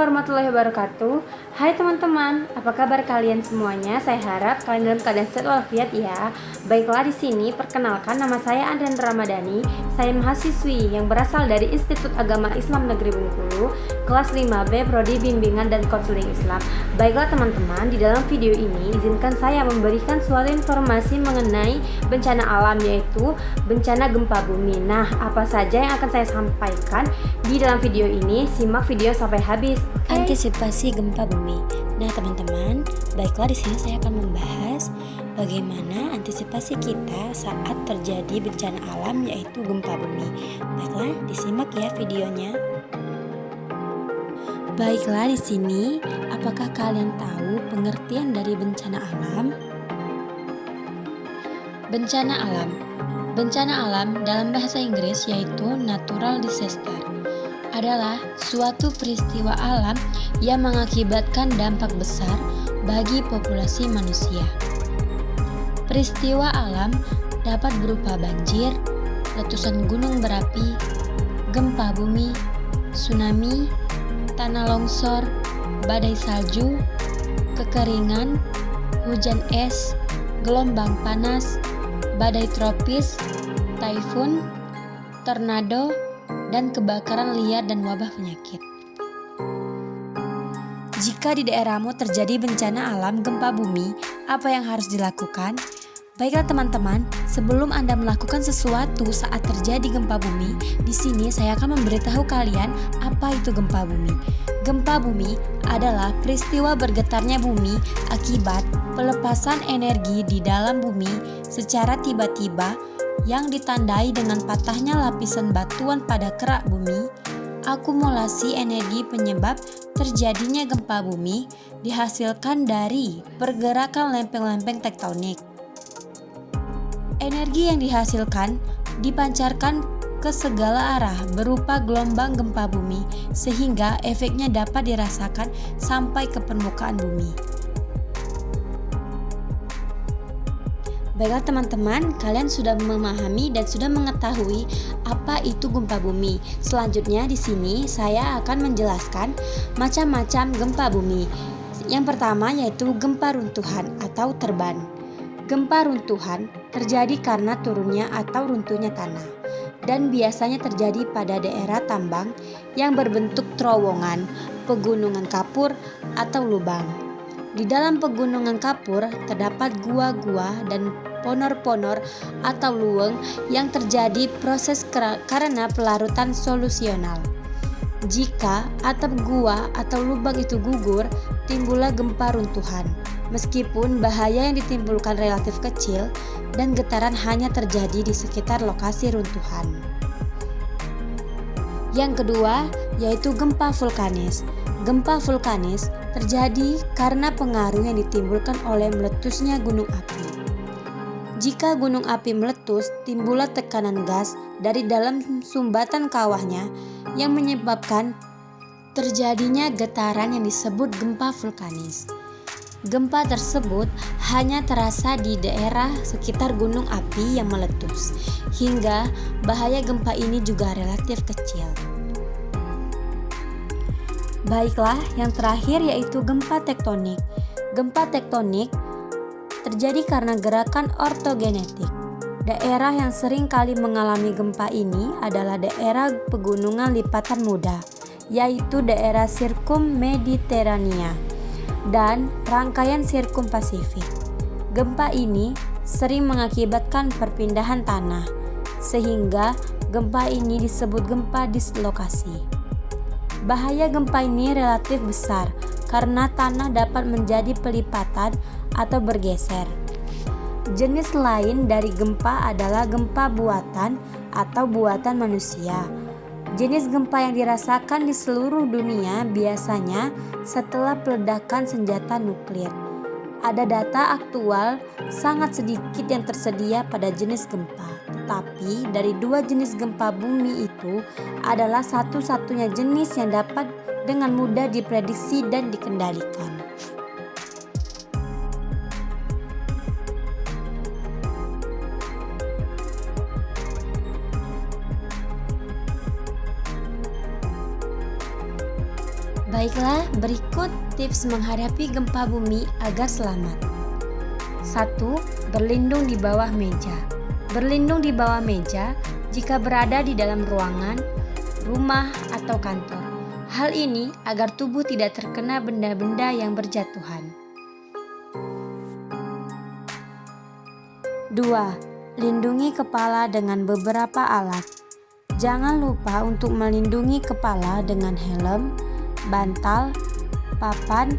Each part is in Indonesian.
warahmatullahi wabarakatuh. Hai teman-teman, apa kabar kalian semuanya? Saya harap kalian dalam keadaan sehat walafiat ya. Baiklah, di sini perkenalkan, nama saya Andrian Ramadhani. Saya mahasiswi yang berasal dari Institut Agama Islam Negeri Bengkulu, kelas 5B Prodi Bimbingan dan Konseling Islam. Baiklah teman-teman, di dalam video ini izinkan saya memberikan suatu informasi mengenai bencana alam, yaitu bencana gempa bumi. Nah, apa saja yang akan saya sampaikan di dalam video ini? Simak video sampai habis. Antisipasi gempa bumi. Nah, teman-teman, baiklah di sini saya akan membahas bagaimana antisipasi kita saat terjadi bencana alam yaitu gempa bumi. Baiklah, disimak ya videonya. Baiklah, di sini apakah kalian tahu pengertian dari bencana alam? Bencana alam. Bencana alam dalam bahasa Inggris yaitu natural disaster adalah suatu peristiwa alam yang mengakibatkan dampak besar bagi populasi manusia. Peristiwa alam dapat berupa banjir, letusan gunung berapi, gempa bumi, tsunami, tanah longsor, badai salju, kekeringan, hujan es, gelombang panas, badai tropis, taifun, tornado, dan kebakaran liar dan wabah penyakit. Jika di daerahmu terjadi bencana alam gempa bumi, apa yang harus dilakukan? Baiklah teman-teman, sebelum Anda melakukan sesuatu saat terjadi gempa bumi, di sini saya akan memberitahu kalian apa itu gempa bumi. Gempa bumi adalah peristiwa bergetarnya bumi akibat pelepasan energi di dalam bumi secara tiba-tiba yang ditandai dengan patahnya lapisan batuan pada kerak bumi. Akumulasi energi penyebab terjadinya gempa bumi dihasilkan dari pergerakan lempeng-lempeng tektonik. Energi yang dihasilkan dipancarkan ke segala arah berupa gelombang gempa bumi sehingga efeknya dapat dirasakan sampai ke permukaan bumi. Baiklah teman-teman, kalian sudah memahami dan sudah mengetahui apa itu gempa bumi. Selanjutnya di sini saya akan menjelaskan macam-macam gempa bumi. Yang pertama yaitu gempa runtuhan atau terban. Gempa runtuhan terjadi karena turunnya atau runtuhnya tanah dan biasanya terjadi pada daerah tambang yang berbentuk terowongan, pegunungan kapur atau lubang. Di dalam pegunungan kapur terdapat gua-gua dan ponor-ponor atau luweng yang terjadi proses karena pelarutan solusional. Jika atap gua atau lubang itu gugur, timbullah gempa runtuhan. Meskipun bahaya yang ditimbulkan relatif kecil dan getaran hanya terjadi di sekitar lokasi runtuhan. Yang kedua yaitu gempa vulkanis. Gempa vulkanis terjadi karena pengaruh yang ditimbulkan oleh meletusnya gunung api. Jika gunung api meletus, timbullah tekanan gas dari dalam sumbatan kawahnya yang menyebabkan terjadinya getaran yang disebut gempa vulkanis. Gempa tersebut hanya terasa di daerah sekitar gunung api yang meletus, hingga bahaya gempa ini juga relatif kecil. Baiklah, yang terakhir yaitu gempa tektonik. Gempa tektonik terjadi karena gerakan ortogenetik. Daerah yang sering kali mengalami gempa ini adalah daerah pegunungan lipatan muda, yaitu daerah sirkum Mediterania dan rangkaian sirkum Pasifik. Gempa ini sering mengakibatkan perpindahan tanah, sehingga gempa ini disebut gempa dislokasi. Bahaya gempa ini relatif besar karena tanah dapat menjadi pelipatan atau bergeser. Jenis lain dari gempa adalah gempa buatan atau buatan manusia. Jenis gempa yang dirasakan di seluruh dunia biasanya setelah peledakan senjata nuklir. Ada data aktual sangat sedikit yang tersedia pada jenis gempa, tetapi dari dua jenis gempa bumi itu adalah satu-satunya jenis yang dapat dengan mudah diprediksi dan dikendalikan. Baiklah, berikut tips menghadapi gempa bumi agar selamat. 1. Berlindung di bawah meja. Berlindung di bawah meja jika berada di dalam ruangan, rumah, atau kantor. Hal ini agar tubuh tidak terkena benda-benda yang berjatuhan. 2. Lindungi kepala dengan beberapa alat. Jangan lupa untuk melindungi kepala dengan helm, bantal, papan,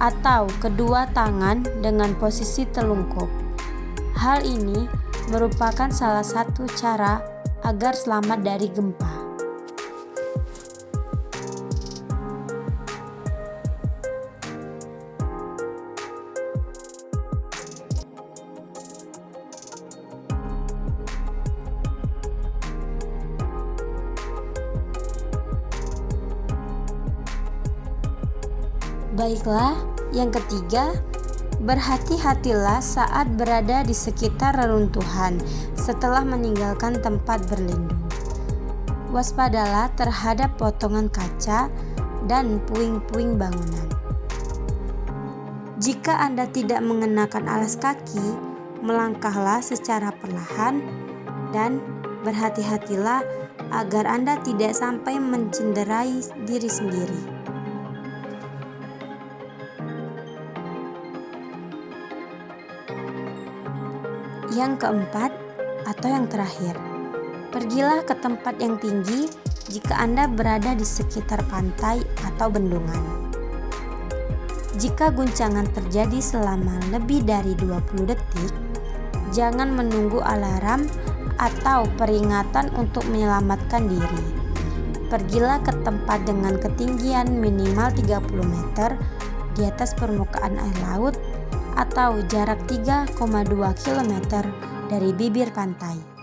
atau kedua tangan dengan posisi telungkup. Hal ini merupakan salah satu cara agar selamat dari gempa. Baiklah, yang ketiga, berhati-hatilah saat berada di sekitar reruntuhan setelah meninggalkan tempat berlindung. Waspadalah terhadap potongan kaca dan puing-puing bangunan. Jika Anda tidak mengenakan alas kaki, melangkahlah secara perlahan dan berhati-hatilah agar Anda tidak sampai mencederai diri sendiri. Yang keempat atau yang terakhir, pergilah ke tempat yang tinggi jika Anda berada di sekitar pantai atau bendungan. Jika guncangan terjadi selama lebih dari 20 detik, jangan menunggu alarm atau peringatan untuk menyelamatkan diri. Pergilah ke tempat dengan ketinggian minimal 30 meter di atas permukaan air laut atau jarak 3,2 km dari bibir pantai.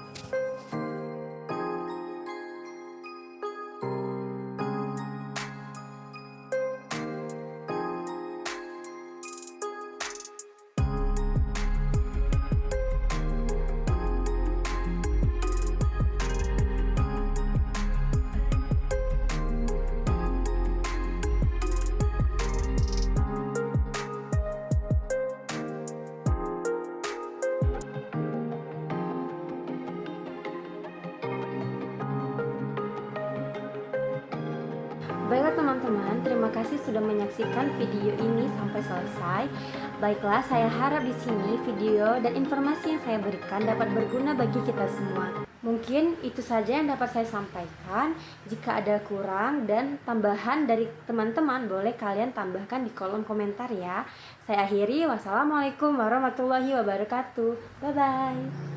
Baiklah teman-teman, terima kasih sudah menyaksikan video ini sampai selesai. Baiklah, saya harap di sini video dan informasi yang saya berikan dapat berguna bagi kita semua. Mungkin itu saja yang dapat saya sampaikan. Jika ada kurang dan tambahan dari teman-teman, boleh kalian tambahkan di kolom komentar ya. Saya akhiri, wassalamualaikum warahmatullahi wabarakatuh. Bye-bye.